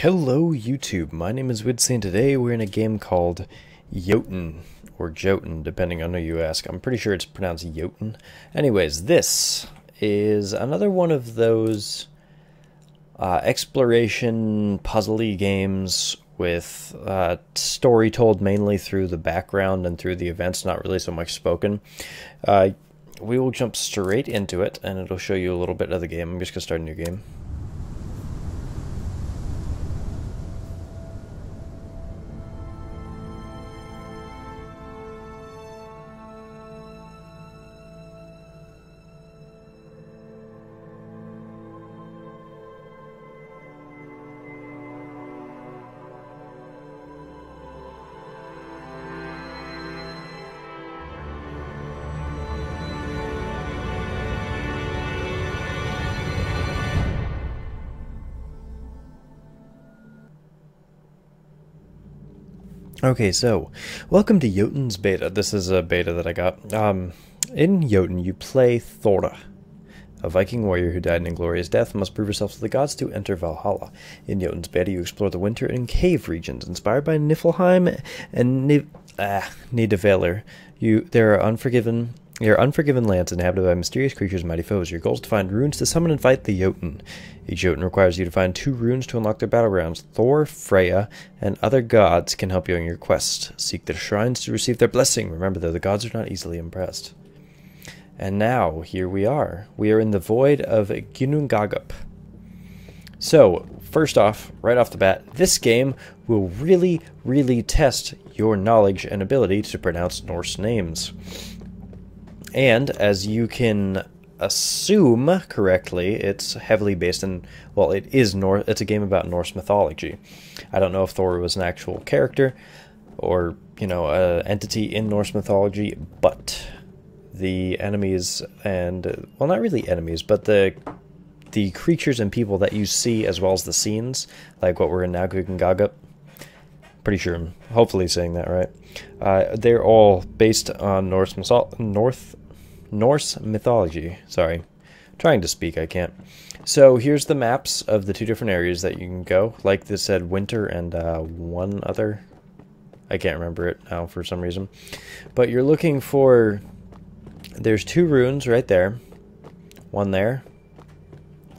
Hello YouTube, my name is uidsea and today we're in a game called Jotun, or Jotun, depending on who you ask. I'm pretty sure it's pronounced Jotun. Anyways, this is another one of those exploration puzzly games with story told mainly through the background and through the events, not really so much spoken. We will jump straight into it and it'll show you a little bit of the game. I'm just going to start a new game. Okay, so welcome to Jotun's beta. This is a beta that I got. In Jotun, you play Thora, a Viking warrior who died an inglorious death and must prove herself to the gods to enter Valhalla. In Jotun's beta, you explore the winter and cave regions inspired by Niflheim and Nidavellir. There are unforgiven lands inhabited by mysterious creatures and mighty foes. Your goal is to find runes to summon and fight the Jotun. Each Jotun requires you to find 2 runes to unlock their battlegrounds. Thor, Freya, and other gods can help you on your quest. Seek their shrines to receive their blessing. Remember, though, the gods are not easily impressed. And now, here we are. We are in the void of Ginnungagap. So, first off, right off the bat, this game will really, really test your knowledge and ability to pronounce Norse names. And as you can assume correctly, it's heavily based in, well, it's a game about Norse mythology. I don't know if Thor was an actual character or, you know, an entity in Norse mythology, but the enemies and, well, not really enemies, but the creatures and people that you see, as well as the scenes, like what we're in now, Ginnungagap. Pretty sure I'm hopefully saying that right. They're all based on Norse mythology. Sorry. Trying to speak, I can't. So here's the maps of the 2 different areas that you can go. Like this said, winter and one other. I can't remember it now for some reason. But you're looking for... There's 2 runes right there. One there.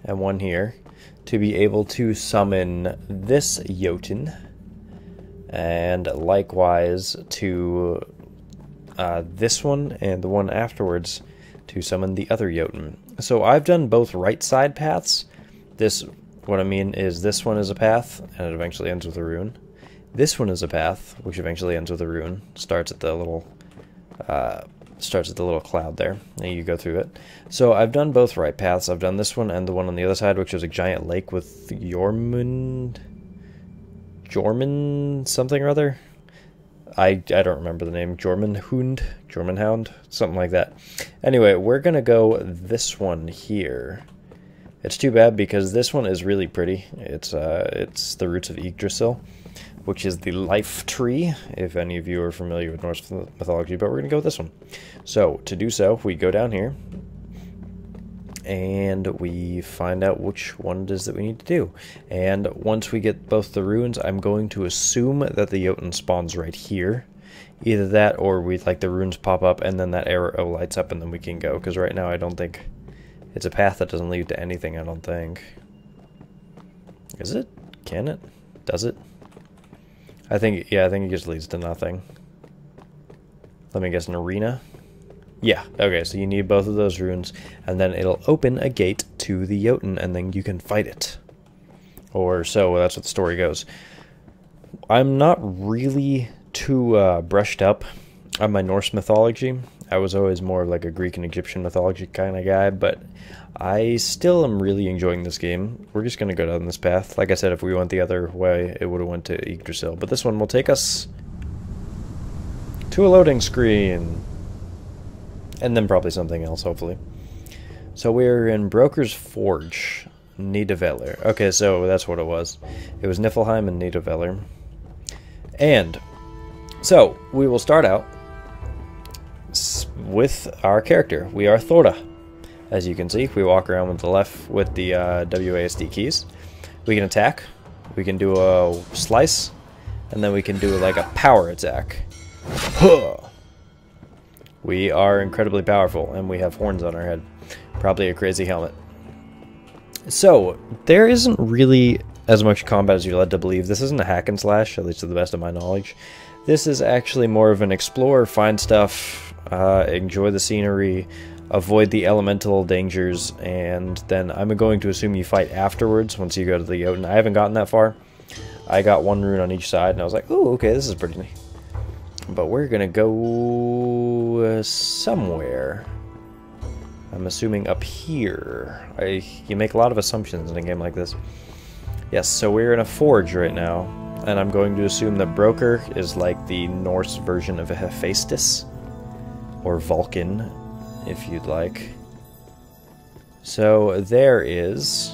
And one here. To be able to summon this Jotun. And likewise to this one and the one afterwards to summon the other Jotun. So I've done both right side paths. What I mean is this one is a path and it eventually ends with a rune. This one is a path which eventually ends with a rune. Starts at the little cloud there, and you go through it. So I've done both right paths. I've done this one and the one on the other side, which is a giant lake with Jormund something or other. I don't remember the name. Jormunghound, something like that. Anyway, we're gonna go this one here. It's too bad because this one is really pretty. It's the roots of Yggdrasil, which is the life tree, if any of you are familiar with Norse mythology, but we're gonna go with this one. So to do so, we go down here and we find out which one it is that we need to do. And once we get both the runes, I'm going to assume that the Jotun spawns right here. Either that or the runes pop up and then that arrow lights up and then we can go. Because right now I don't think... It's a path that doesn't lead to anything, I don't think. Is it? Can it? Does it? I think it just leads to nothing. Let me guess, an arena? Yeah, okay, so you need both of those runes, and then it'll open a gate to the Jotun, and then you can fight it. Or so, that's what the story goes. I'm not really too brushed up on my Norse mythology. I was always more of like a Greek and Egyptian mythology kind of guy, but I still am really enjoying this game. We're just going to go down this path. Like I said, if we went the other way, it would have went to Yggdrasil. But this one will take us to a loading screen. And then probably something else, hopefully. So we're in Broker's Forge, Nidavellir. Okay, so that's what it was. It was Niflheim and Nidavellir. And so we will start out with our character. We are Thora. As you can see, we walk around with the WASD keys. We can attack We can do a slice, and then we can do like a power attack. Huh. We are incredibly powerful, and we have horns on our head. Probably a crazy helmet. So, there isn't really as much combat as you're led to believe. This isn't a hack and slash, at least to the best of my knowledge. This is actually more of an explore, find stuff, enjoy the scenery, avoid the elemental dangers, and then I'm going to assume you fight afterwards once you go to the Jotun. I haven't gotten that far. I got one rune on each side, and I was like, oh, okay, this is pretty neat. But we're gonna go somewhere. I'm assuming up here. You make a lot of assumptions in a game like this. Yes, so we're in a forge right now, and I'm going to assume that Broker is like the Norse version of a Hephaestus, or Vulcan, if you'd like. So there's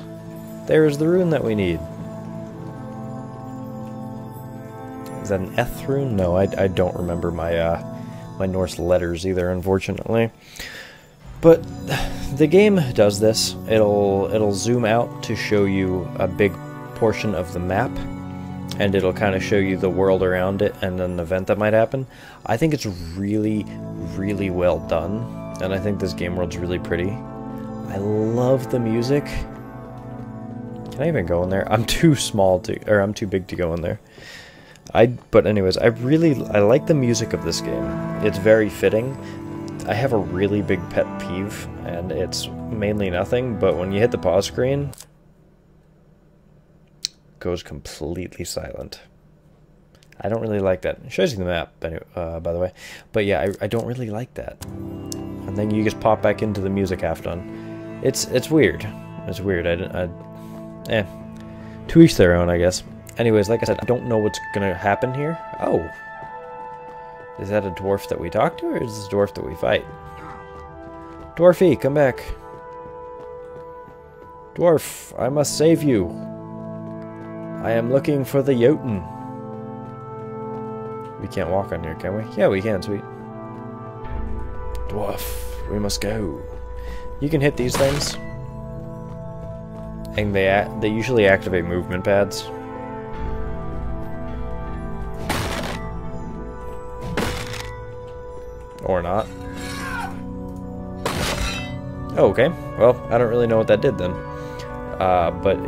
the rune that we need. Is that an Eth rune? No, I don't remember my my Norse letters either, unfortunately. But the game does this. It'll zoom out to show you a big portion of the map, and it'll kind of show you the world around it and an event that might happen. I think it's really, really well done, and I think this game world's really pretty. I love the music. Can I even go in there? I'm too small to, or I'm too big to go in there. But anyways, I like the music of this game. It's very fitting. I have a really big pet peeve, and it's mainly nothing, but when you hit the pause screen, it goes completely silent. I don't really like that. It shows you the map, by the way. But yeah, I don't really like that. And then you just pop back into the music half done. It's weird. It's weird. To each their own, I guess. Anyways, like I said, I don't know what's gonna happen here. Oh. Is that a dwarf that we talk to, or is this a dwarf that we fight? Dwarfy, come back. Dwarf, I must save you. I am looking for the Jotun. We can't walk on here, can we? Yeah, we can, sweet. Dwarf, we must go. You can hit these things. And they usually activate movement pads. Or not. Oh, okay. Well, I don't really know what that did then. But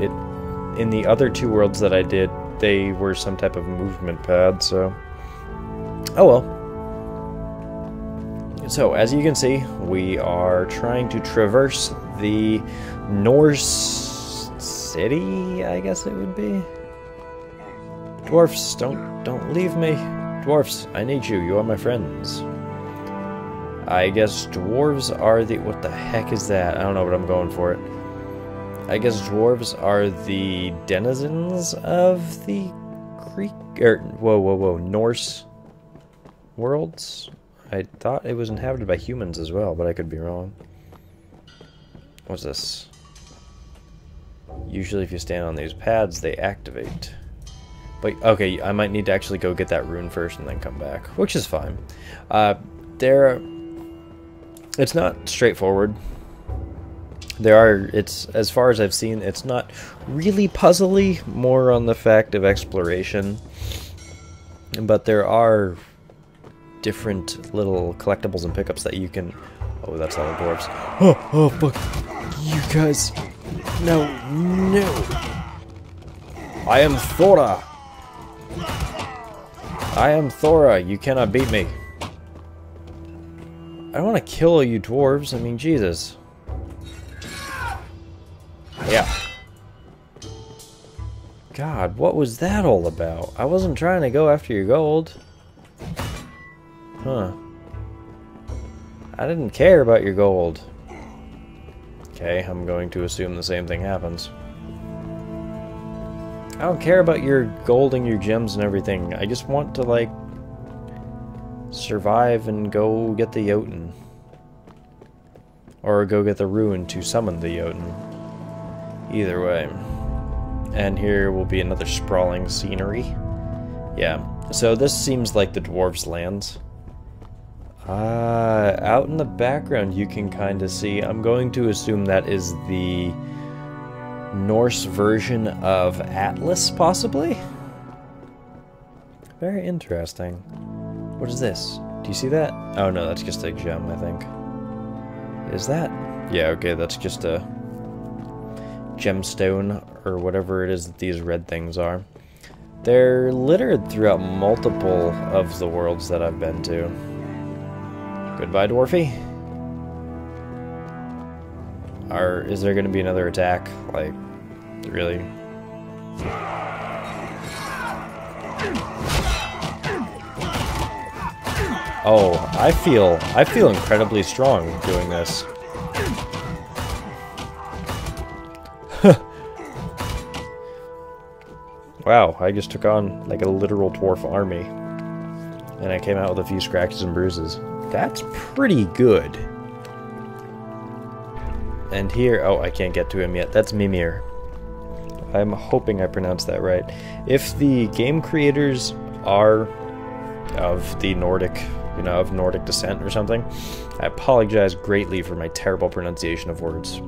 in the other two worlds that I did, they were some type of movement pad, so... Oh well. So, as you can see, we are trying to traverse the Norse city, I guess it would be. Dwarfs, don't leave me. Dwarfs, I need you. You are my friends. I guess dwarves are the... What the heck is that? I don't know, but I'm going for it. I guess dwarves are the denizens of the Greek... Whoa. Norse worlds? I thought it was inhabited by humans as well, but I could be wrong. What's this? Usually if you stand on these pads, they activate. But, okay, I might need to actually go get that rune first and then come back, which is fine. It's not straightforward. It's, as far as I've seen, it's not really puzzly, more on the fact of exploration. But there are different little collectibles and pickups that you can... Oh, that's not the dwarves. Oh, fuck. You guys. No. I am Thora. I am Thora. You cannot beat me. I don't want to kill you dwarves. I mean, Jesus. Yeah. God, what was that all about? I wasn't trying to go after your gold. Huh. I didn't care about your gold. Okay, I'm going to assume the same thing happens. I don't care about your gold and your gems and everything. I just want to, like, survive and go get the Jotun. Or go get the rune to summon the Jotun. Either way. And here will be another sprawling scenery. Yeah, so this seems like the dwarves' lands. Out in the background you can kind of see, I'm going to assume that is the Norse version of Atlas, possibly? Very interesting. What is this? Do you see that? Oh no, that's just a gem, I think. Is that? Yeah, okay, that's just a gemstone, or whatever it is that these red things are. They're littered throughout multiple of the worlds that I've been to. Goodbye, Dwarfy. Is there going to be another attack? Like, really? Oh, I feel incredibly strong doing this. Wow, I just took on like a literal dwarf army. And I came out with a few scratches and bruises. That's pretty good. And here, oh, I can't get to him yet. That's Mimir. I'm hoping I pronounced that right. If the game creators are of the Nordic, you know, of Nordic descent or something, I apologize greatly for my terrible pronunciation of words.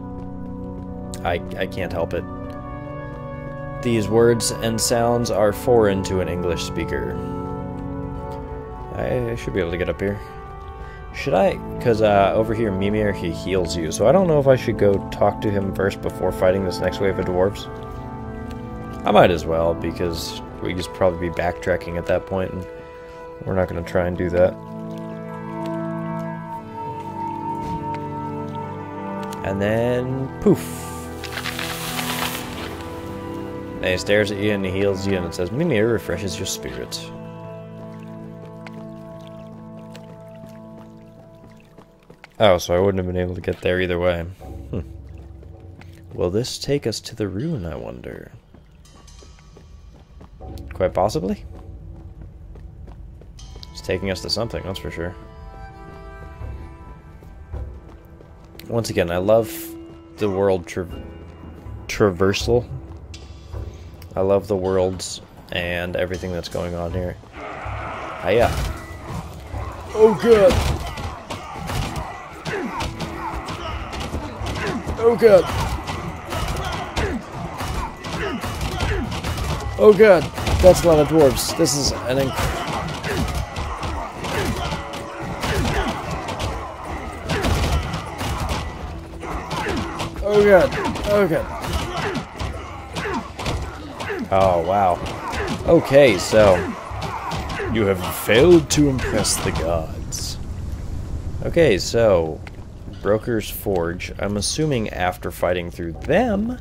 I can't help it. These words and sounds are foreign to an English speaker. I should be able to get up here. Should I? Because over here, Mimir, he heals you. So I don't know if I should go talk to him first before fighting this next wave of dwarves. I might as well, because we just probably be backtracking at that point, and we're not going to try and do that. And then, poof. And he stares at you and he heals you, and it says, Mimir refreshes your spirit. Oh, so I wouldn't have been able to get there either way. Will this take us to the ruin, I wonder? Quite possibly. It's taking us to something, that's for sure. Once again, I love the world traversal. I love the worlds and everything that's going on here. Hiya. Oh god! Oh god! Oh god! That's a lot of dwarves. This is an Oh god! Oh god! Oh wow. Okay, so you have failed to impress the gods. Okay, so Broker's Forge. I'm assuming after fighting through them,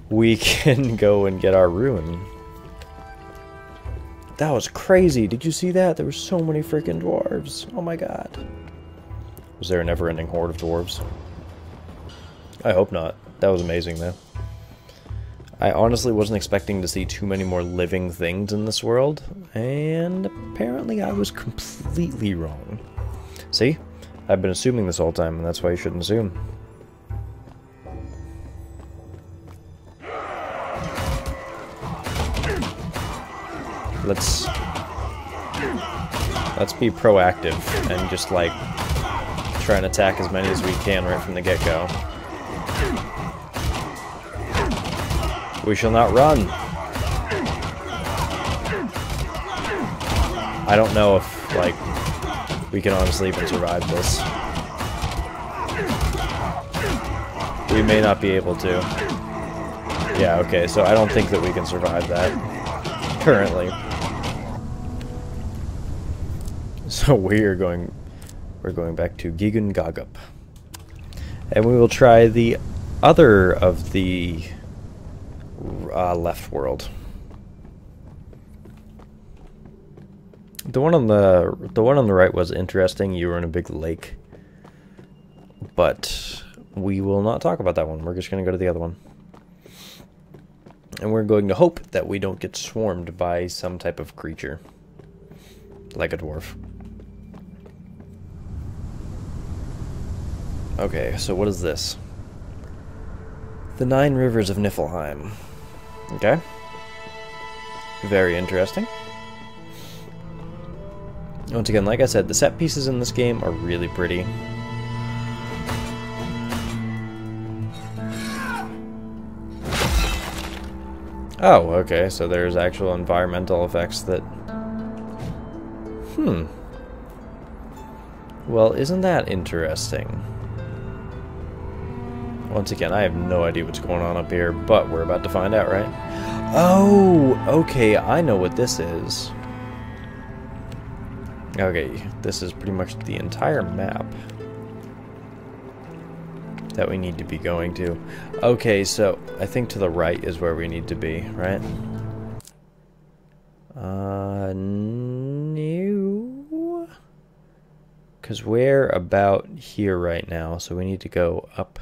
we can go and get our rune. That was crazy. Did you see that? There were so many freaking dwarves. Oh my god. Was there a never-ending horde of dwarves? I hope not. That was amazing, though. I honestly wasn't expecting to see too many more living things in this world, and apparently I was completely wrong. See? I've been assuming this whole time, and that's why you shouldn't assume. Let's be proactive and just like try and attack as many as we can right from the get-go. We shall not run. I don't know if like we can honestly even survive this. We may not be able to. Yeah, okay, so I don't think that we can survive that currently. So we're going back to Gigun Gagup. And we will try the other of the left world. The one on the right was interesting. You were in a big lake. But we will not talk about that one. We're just going to go to the other one. And we're going to hope that we don't get swarmed by some type of creature. Like a dwarf. Okay, so what is this? The 9 Rivers of Niflheim. Okay. Very interesting. Once again, like I said, the set pieces in this game are really pretty. Oh, okay, so there's actual environmental effects that... Well, isn't that interesting? Once again, I have no idea what's going on up here, but we're about to find out, right? Oh, okay, I know what this is. Okay, this is pretty much the entire map that we need to be going to. Okay, so I think to the right is where we need to be, right? No. Because we're about here right now, so we need to go up.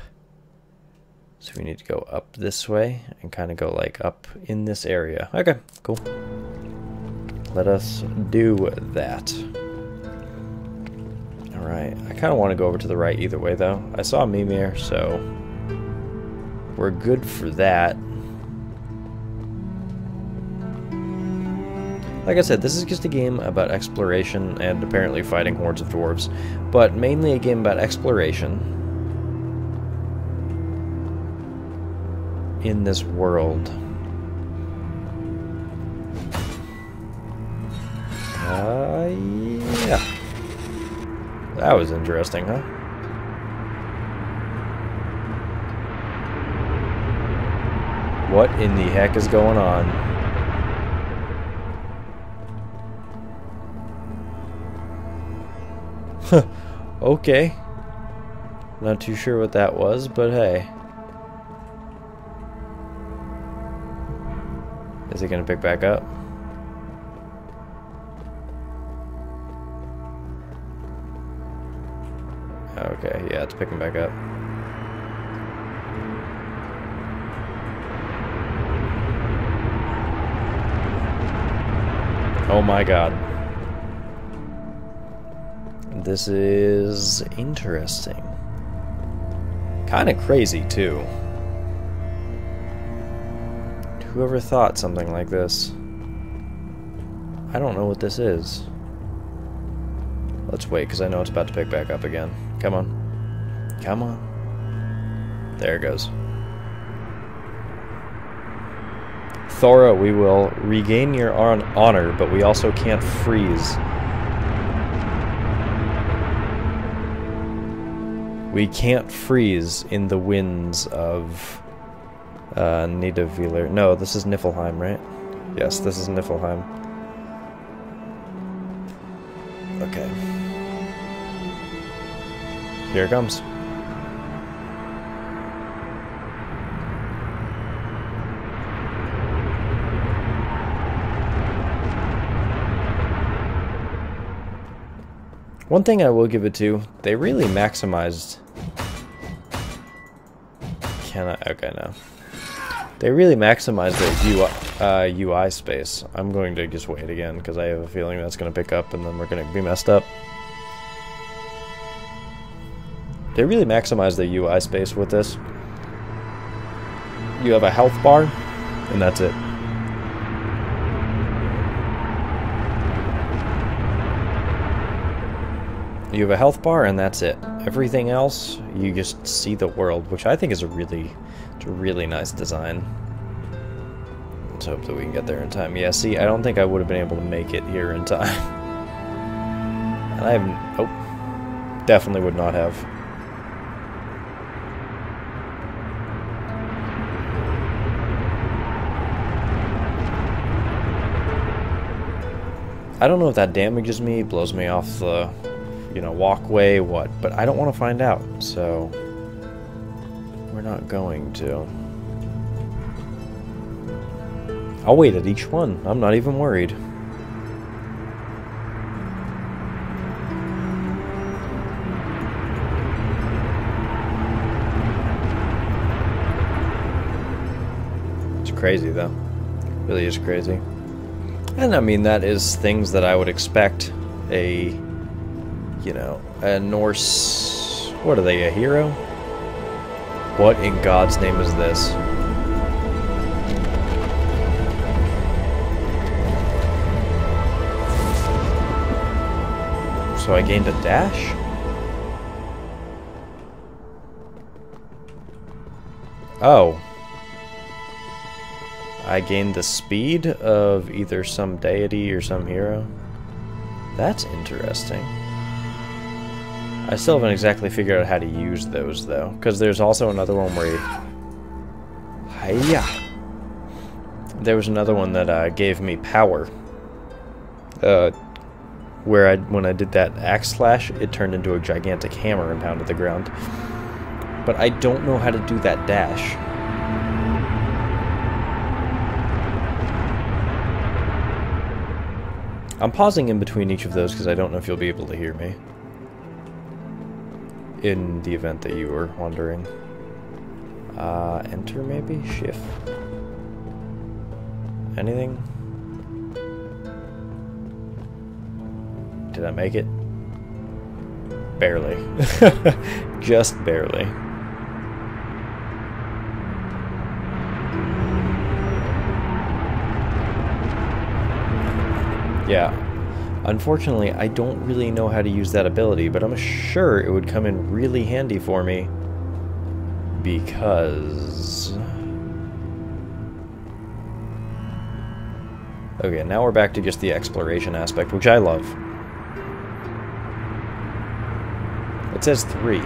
So we need to go up this way and kind of go like up in this area. Okay, cool. Let us do that. Alright, I kind of want to go over to the right either way though. I saw Mimir, so we're good for that. Like I said, this is just a game about exploration and apparently fighting hordes of dwarves, but mainly a game about exploration in this world. Yeah. That was interesting, huh? What in the heck is going on? Okay. Not too sure what that was, but hey. Is it gonna pick back up? Okay, yeah, it's picking back up. Oh my god. This is interesting. Kinda crazy, too. Whoever thought something like this? I don't know what this is. Let's wait, because I know it's about to pick back up again. Come on. Come on. There it goes. Thora, we will regain your honor, but we also can't freeze. We can't freeze in the winds of Niflheim. No, this is Niflheim, right? Yes, this is Niflheim. Okay. Here it comes. One thing I will give it to, they really maximized... Okay, no. They really maximized their UI space. I'm going to just wait again, because I have a feeling that's going to pick up, and then we're going to be messed up. They really maximized their UI space with this. You have a health bar, and that's it. You have a health bar, and that's it. Everything else, you just see the world, which I think is a really nice design. Let's hope that we can get there in time. Yeah, see, I don't think I would have been able to make it here in time. And I have... Oh. Definitely would not have. I don't know if that damages me, blows me off the, you know, walkway, what, but I don't want to find out, so we're not going to. I'll wait at each one. I'm not even worried. It's crazy, though. It really is crazy. And I mean, that is things that I would expect a, you know, a Norse... What are they, a hero? What in God's name is this? So I gained a dash? Oh. I gained the speed of either some deity or some hero. That's interesting. I still haven't exactly figured out how to use those, though, because there's also another one where Hiya! There was another one that gave me power. Where when I did that axe slash, it turned into a gigantic hammer and pounded the ground. But I don't know how to do that dash. I'm pausing in between each of those because I don't know if you'll be able to hear me. In the event that you were wondering. Enter maybe? Shift? Anything? Did I make it? Barely. Just barely. Yeah. Unfortunately, I don't really know how to use that ability, but I'm sure it would come in really handy for me because... Okay, now we're back to just the exploration aspect, which I love. It says 3.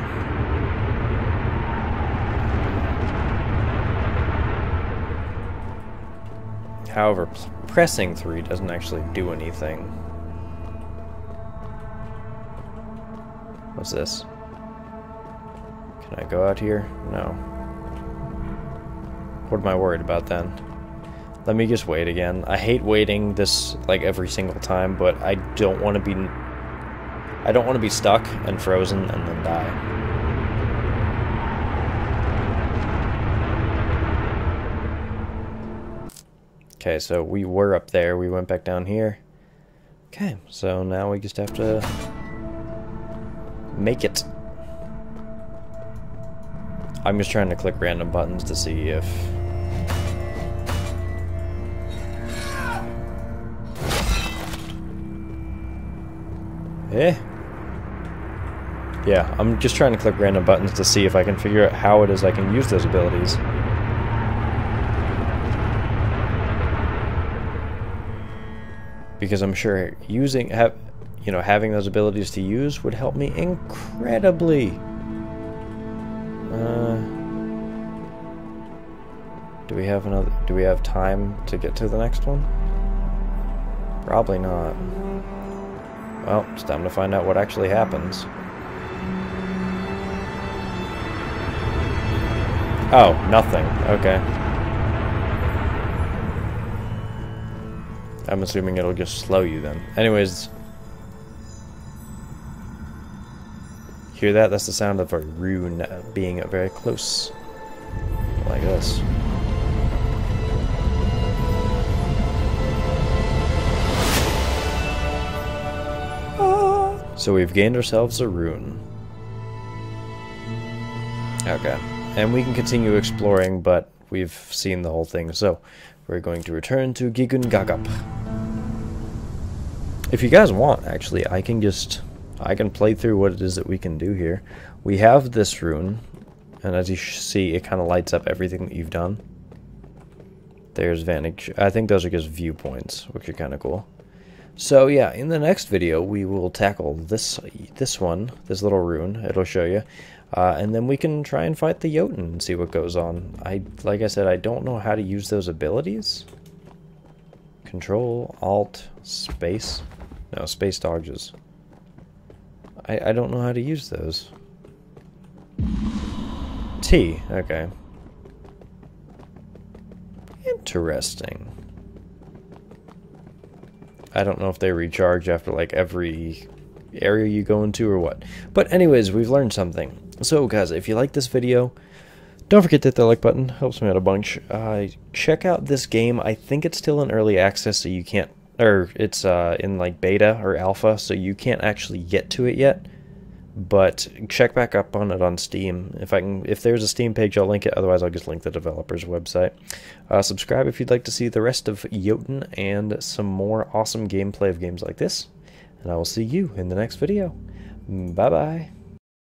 However, pressing 3 doesn't actually do anything. What's this? Can I go out here? No. What am I worried about then? Let me just wait again. I hate waiting this like every single time, but I don't want to be stuck and frozen and then die. Okay, so we were up there, we went back down here. Okay, so now we just have to make it. I'm just trying to click random buttons to see if... Yeah, I'm just trying to click random buttons to see if I can figure out how it is I can use those abilities. Because I'm sure having those abilities to use would help me incredibly. Do we have time to get to the next one? Probably not. Well, it's time to find out what actually happens. Oh, nothing. Okay. I'm assuming it'll just slow you then. Anyways. Hear that? That's the sound of a rune being very close. Like this. So we've gained ourselves a rune. Okay. And we can continue exploring, but we've seen the whole thing, so we're going to return to Gigun Gagap. If you guys want, actually, I can play through what it is that we can do here. We have this rune, and as you see, it kind of lights up everything that you've done. There's vantage. I think those are just viewpoints, which are kind of cool. So yeah, in the next video, we will tackle this little rune. It'll show you. And then we can try and fight the Jotun and see what goes on. Like I said, I don't know how to use those abilities. Control, Alt, Space. No, Space dodges. I don't know how to use those. T, okay. Interesting. I don't know if they recharge after like every area you go into or what. But anyways, we've learned something. So guys, if you like this video, don't forget to hit the like button. Helps me out a bunch. Check out this game. I think it's still in early access, so you can't, or it's in like beta or alpha, so you can't actually get to it yet. But check back up on it on Steam. If there's a Steam page, I'll link it. Otherwise, I'll just link the developer's website. Subscribe if you'd like to see the rest of Jotun and some more awesome gameplay of games like this. And I will see you in the next video. Bye-bye.